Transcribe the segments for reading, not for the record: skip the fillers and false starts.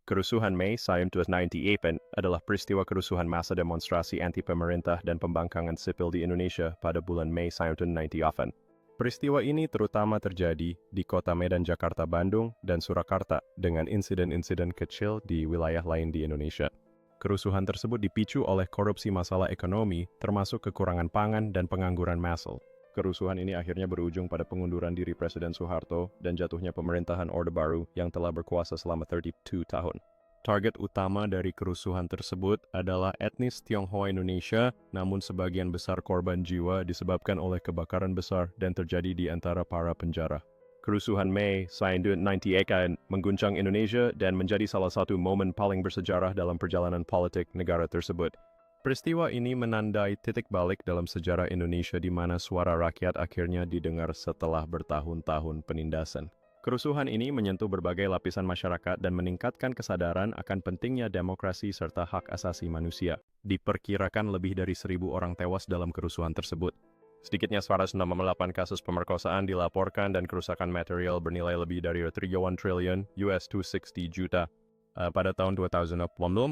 Kerusuhan Mei 1998 adalah peristiwa kerusuhan massa demonstrasi anti-pemerintah dan pembangkangan sipil di Indonesia pada bulan Mei 1998. Peristiwa ini terutama terjadi di kota Medan, Jakarta, Bandung, dan Surakarta dengan insiden-insiden kecil di wilayah lain di Indonesia. Kerusuhan tersebut dipicu oleh korupsi masalah ekonomi, termasuk kekurangan pangan dan pengangguran massal. Kerusuhan ini akhirnya berujung pada pengunduran diri Presiden Soeharto dan jatuhnya pemerintahan Orde Baru yang telah berkuasa selama 32 tahun. Target utama dari kerusuhan tersebut adalah etnis Tionghoa Indonesia, namun sebagian besar korban jiwa disebabkan oleh kebakaran besar dan terjadi di antara para penjara. Kerusuhan Mei 1998 mengguncang Indonesia dan menjadi salah satu momen paling bersejarah dalam perjalanan politik negara tersebut. Peristiwa ini menandai titik balik dalam sejarah Indonesia di mana suara rakyat akhirnya didengar setelah bertahun-tahun penindasan. Kerusuhan ini menyentuh berbagai lapisan masyarakat dan meningkatkan kesadaran akan pentingnya demokrasi serta hak asasi manusia. Diperkirakan lebih dari 1.000 orang tewas dalam kerusuhan tersebut. Sedikitnya 168 kasus pemerkosaan dilaporkan dan kerusakan material bernilai lebih dari 1 triliun US$260 juta. Pada tahun 2010,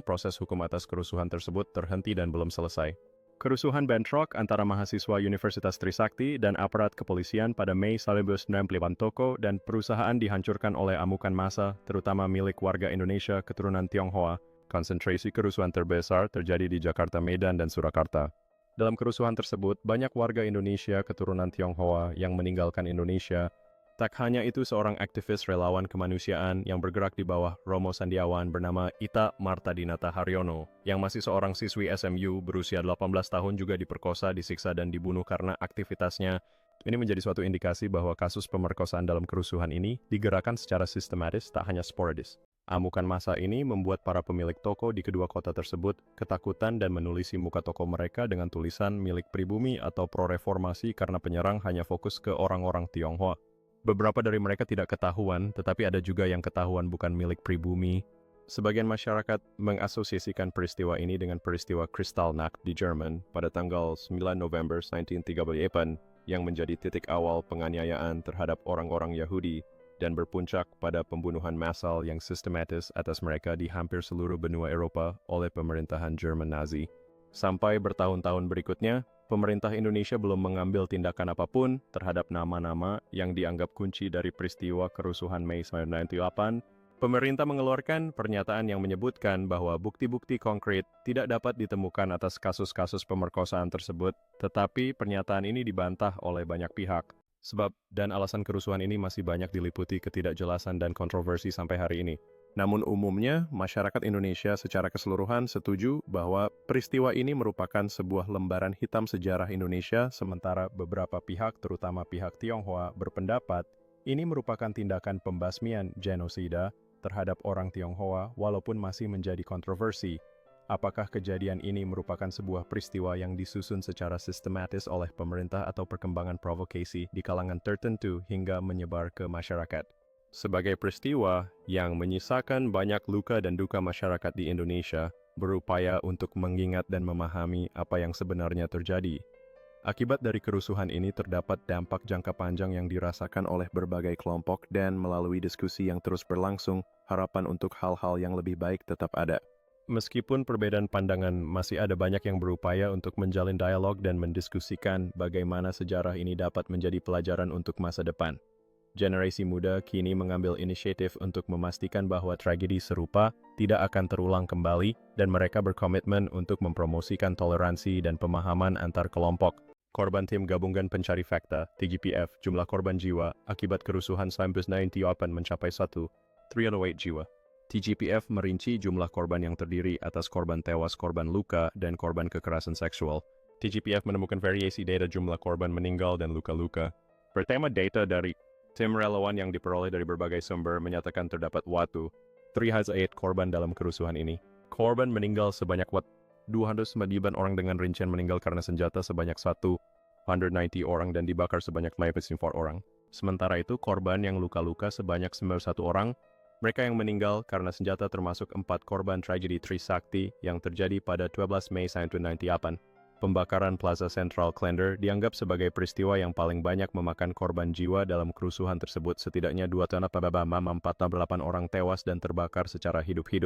proses hukum atas kerusuhan tersebut terhenti dan belum selesai. Kerusuhan bentrok antara mahasiswa Universitas Trisakti dan aparat kepolisian pada Mei 1998 toko dan perusahaan dihancurkan oleh amukan massa, terutama milik warga Indonesia keturunan Tionghoa. Konsentrasi kerusuhan terbesar terjadi di Jakarta, Medan, dan Surakarta. Dalam kerusuhan tersebut, banyak warga Indonesia keturunan Tionghoa yang meninggalkan Indonesia. Tak hanya itu, seorang aktivis relawan kemanusiaan yang bergerak di bawah Romo Sandiawan bernama Ita Marta Dinata Haryono, yang masih seorang siswi SMU berusia 18 tahun juga diperkosa, disiksa, dan dibunuh karena aktivitasnya. Ini menjadi suatu indikasi bahwa kasus pemerkosaan dalam kerusuhan ini digerakkan secara sistematis, tak hanya sporadis. Amukan massa ini membuat para pemilik toko di kedua kota tersebut ketakutan dan menulisi muka toko mereka dengan tulisan milik pribumi atau pro-reformasi karena penyerang hanya fokus ke orang-orang Tionghoa. Beberapa dari mereka tidak ketahuan, tetapi ada juga yang ketahuan bukan milik pribumi. Sebagian masyarakat mengasosiasikan peristiwa ini dengan peristiwa Kristallnacht di Jerman pada tanggal 9 November 1938 yang menjadi titik awal penganiayaan terhadap orang-orang Yahudi dan berpuncak pada pembunuhan massal yang sistematis atas mereka di hampir seluruh benua Eropa oleh pemerintahan Jerman Nazi. Sampai bertahun-tahun berikutnya, pemerintah Indonesia belum mengambil tindakan apapun terhadap nama-nama yang dianggap kunci dari peristiwa kerusuhan Mei 1998. Pemerintah mengeluarkan pernyataan yang menyebutkan bahwa bukti-bukti konkret tidak dapat ditemukan atas kasus-kasus pemerkosaan tersebut, tetapi pernyataan ini dibantah oleh banyak pihak. Sebab dan alasan kerusuhan ini masih banyak diliputi ketidakjelasan dan kontroversi sampai hari ini. Namun umumnya, masyarakat Indonesia secara keseluruhan setuju bahwa peristiwa ini merupakan sebuah lembaran hitam sejarah Indonesia, sementara beberapa pihak, terutama pihak Tionghoa, berpendapat ini merupakan tindakan pembasmian genosida terhadap orang Tionghoa walaupun masih menjadi kontroversi. Apakah kejadian ini merupakan sebuah peristiwa yang disusun secara sistematis oleh pemerintah atau perkembangan provokasi di kalangan tertentu hingga menyebar ke masyarakat? Sebagai peristiwa yang menyisakan banyak luka dan duka masyarakat di Indonesia, berupaya untuk mengingat dan memahami apa yang sebenarnya terjadi. Akibat dari kerusuhan ini terdapat dampak jangka panjang yang dirasakan oleh berbagai kelompok dan melalui diskusi yang terus berlangsung, harapan untuk hal-hal yang lebih baik tetap ada. Meskipun perbedaan pandangan, masih ada banyak yang berupaya untuk menjalin dialog dan mendiskusikan bagaimana sejarah ini dapat menjadi pelajaran untuk masa depan. Generasi muda kini mengambil inisiatif untuk memastikan bahwa tragedi serupa tidak akan terulang kembali dan mereka berkomitmen untuk mempromosikan toleransi dan pemahaman antar kelompok. Korban Tim Gabungan Pencari Fakta, TGPF, jumlah korban jiwa akibat kerusuhan 1998 mencapai 1,308 jiwa. TGPF merinci jumlah korban yang terdiri atas korban tewas, korban luka, dan korban kekerasan seksual. TGPF menemukan variasi data jumlah korban meninggal dan luka-luka. Pertama, data dari tim relawan yang diperoleh dari berbagai sumber menyatakan terdapat 308 korban dalam kerusuhan ini. Korban meninggal sebanyak 209 orang dengan rincian meninggal karena senjata sebanyak 190 orang dan dibakar sebanyak 94 orang. Sementara itu, korban yang luka-luka sebanyak 91 orang. Mereka yang meninggal karena senjata termasuk 4 korban tragedi Trisakti yang terjadi pada 12 Mei 1998. Pembakaran Plaza Central Klender dianggap sebagai peristiwa yang paling banyak memakan korban jiwa dalam kerusuhan tersebut. Setidaknya 48 orang tewas dan terbakar secara hidup-hidup.